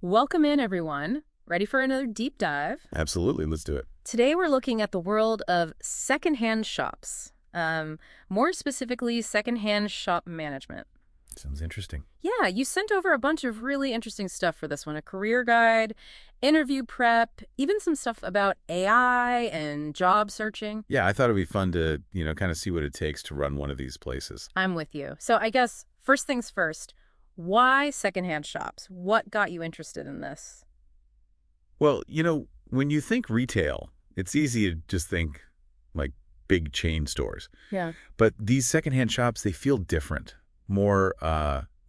Welcome in, everyone. Ready for another deep dive? Absolutely. Let's do it. Today, we're looking at the world of secondhand shops, more specifically, secondhand shop management. Sounds interesting. Yeah, you sent over a bunch of really interesting stuff for this one, a career guide, interview prep, even some stuff about AI and job searching. Yeah, I thought it'd be fun to, kind of see what it takes to run one of these places. I'm with you. So I guess first things first, why secondhand shops? What got you interested in this? Well, when you think retail, it's easy to just think like big chain stores. Yeah. But these secondhand shops, they feel different. More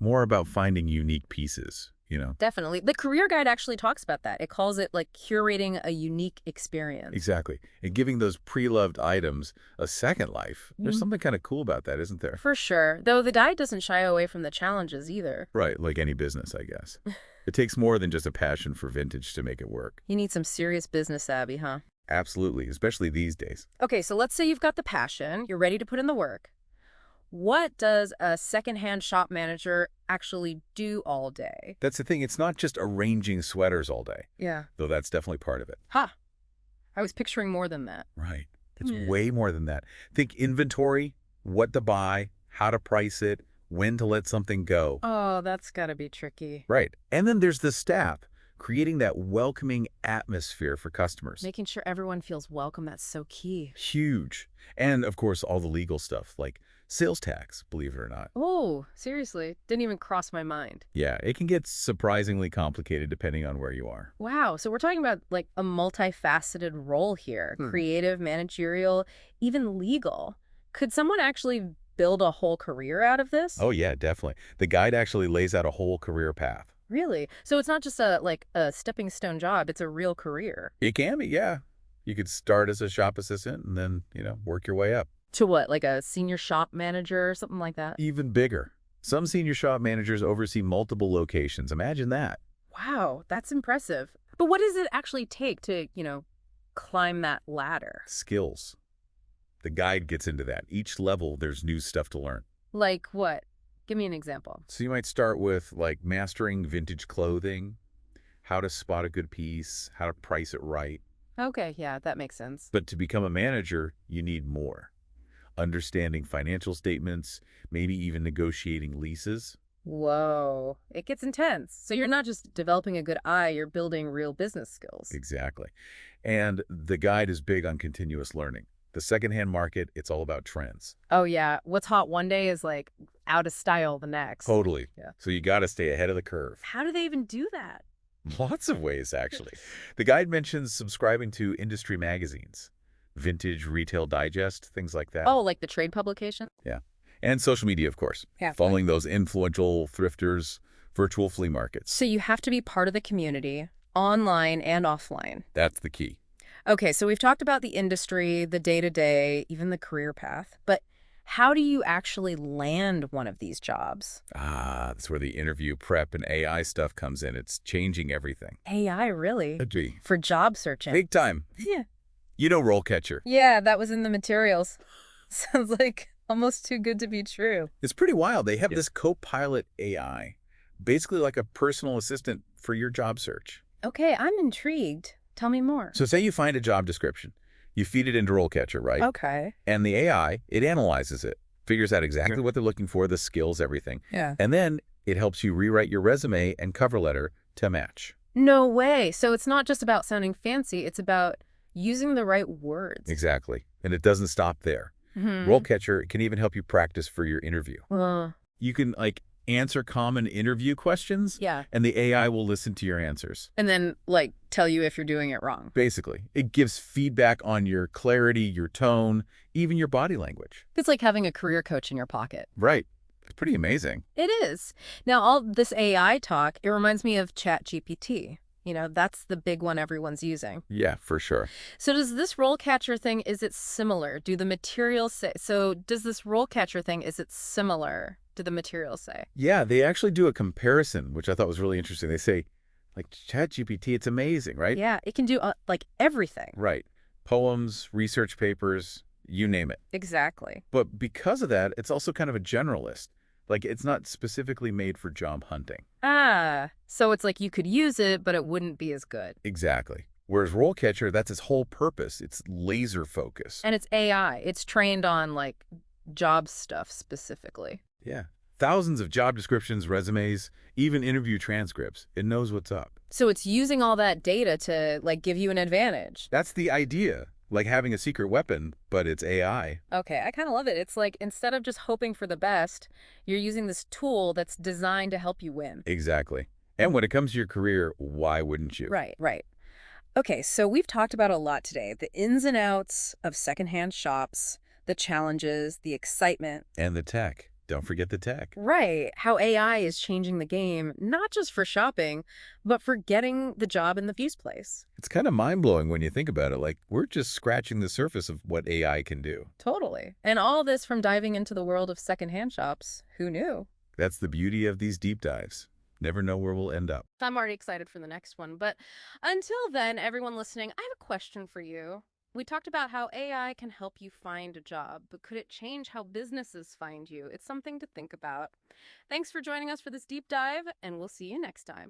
about finding unique pieces. Definitely. The career guide actually talks about that. It calls it like curating a unique experience. Exactly. And giving those pre-loved items a second life. There's Mhm. something kind of cool about that, isn't there? For sure. Though the guide doesn't shy away from the challenges either. Right, like any business, I guess. It takes more than just a passion for vintage to make it work. You need some serious business savvy, huh? Absolutely, especially these days. Okay, so let's say you've got the passion, you're ready to put in the work. What does a secondhand shop manager actually do all day? That's the thing. It's not just arranging sweaters all day, Yeah. though that's definitely part of it. Ha! I was picturing more than that. Right. It's Yeah. way more than that. Think inventory, what to buy, how to price it, when to let something go. Oh, that's gotta be tricky. Right. And then there's the staff, creating that welcoming atmosphere for customers. Making sure everyone feels welcome, that's so key. Huge. And, of course, all the legal stuff, like sales tax, believe it or not. Oh, seriously, didn't even cross my mind. Yeah, it can get surprisingly complicated depending on where you are. Wow, so we're talking about like a multifaceted role here, creative, managerial, even legal. Could someone actually build a whole career out of this? Oh, yeah, definitely. The guide actually lays out a whole career path. Really? So it's not just a stepping stone job, it's a real career. It can be, yeah. You could start as a shop assistant and then, work your way up. To what, like a senior shop manager or something like that? Even bigger. Some senior shop managers oversee multiple locations. Imagine that. Wow, that's impressive. But what does it actually take to, climb that ladder? Skills. The guide gets into that. Each level, there's new stuff to learn. Like what? Give me an example. So you might start with, like, mastering vintage clothing, how to spot a good piece, how to price it right. Okay, yeah, that makes sense. But to become a manager, you need more. Understanding financial statements, maybe even negotiating leases. Whoa, it gets intense. So you're not just developing a good eye, you're building real business skills. Exactly. And the guide is big on continuous learning. The secondhand market, it's all about trends. Oh yeah, what's hot one day is like out of style the next. Totally. Yeah. So you got to stay ahead of the curve. How do they even do that? Lots of ways, actually. The guide mentions subscribing to industry magazines, Vintage Retail Digest, things like that. Oh, like the trade publication? Yeah. And social media, of course. Yeah. Following those influential thrifters, virtual flea markets. So you have to be part of the community, online and offline. That's the key. Okay, so we've talked about the industry, the day-to-day, even the career path, but how do you actually land one of these jobs? That's where the interview prep and AI stuff comes in. It's changing everything. AI, really? Agree. For job searching? Big time. Yeah. RoleCatcher. Yeah, that was in the materials. Sounds like almost too good to be true. It's pretty wild. They have this co-pilot AI, basically like a personal assistant for your job search. Okay, I'm intrigued. Tell me more. So say you find a job description. You feed it into RoleCatcher, right? Okay. And the AI, it analyzes it, figures out exactly what they're looking for, the skills, everything. Yeah. And then it helps you rewrite your resume and cover letter to match. No way. So it's not just about sounding fancy, it's about using the right words. Exactly. And it doesn't stop there. Mm-hmm. RoleCatcher can even help you practice for your interview. You can, answer common interview questions, Yeah. and the AI will listen to your answers. And then, tell you if you're doing it wrong. Basically, it gives feedback on your clarity, your tone, even your body language. It's like having a career coach in your pocket. Right. It's pretty amazing. It is. Now, all this AI talk, it reminds me of ChatGPT. That's the big one everyone's using. Yeah, for sure. So does this RoleCatcher thing, is it similar? Do the materials say, so does this RoleCatcher thing, is it similar? Do the materials say? Yeah, they actually do a comparison, which I thought was really interesting. They say, ChatGPT, it's amazing, right? Yeah, it can do everything. Right. Poems, research papers, you name it. Exactly. But because of that, it's also kind of a generalist. Like, it's not specifically made for job hunting. Ah, so it's like you could use it, but it wouldn't be as good. Exactly. Whereas RoleCatcher, that's its whole purpose. It's laser focus. And it's AI. It's trained on, like, job stuff specifically. Yeah. Thousands of job descriptions, resumes, even interview transcripts. It knows what's up. So it's using all that data to, like, give you an advantage. That's the idea. Like having a secret weapon, but it's AI. Okay, I kind of love it. It's like instead of just hoping for the best, you're using this tool that's designed to help you win. Exactly. And when it comes to your career, why wouldn't you? Right, right. Okay, so we've talked about a lot today. The ins and outs of secondhand shops, the challenges, the excitement. And the tech. Don't forget the tech. Right, how AI is changing the game, not just for shopping, but for getting the job in the first place. It's kind of mind-blowing when you think about it. Like, we're just scratching the surface of what AI can do. Totally. And all this from diving into the world of secondhand shops. Who knew? That's the beauty of these deep dives. Never know where we'll end up. I'm already excited for the next one. But until then, everyone listening, I have a question for you. We talked about how AI can help you find a job, but could it change how businesses find you? It's something to think about. Thanks for joining us for this deep dive, and we'll see you next time.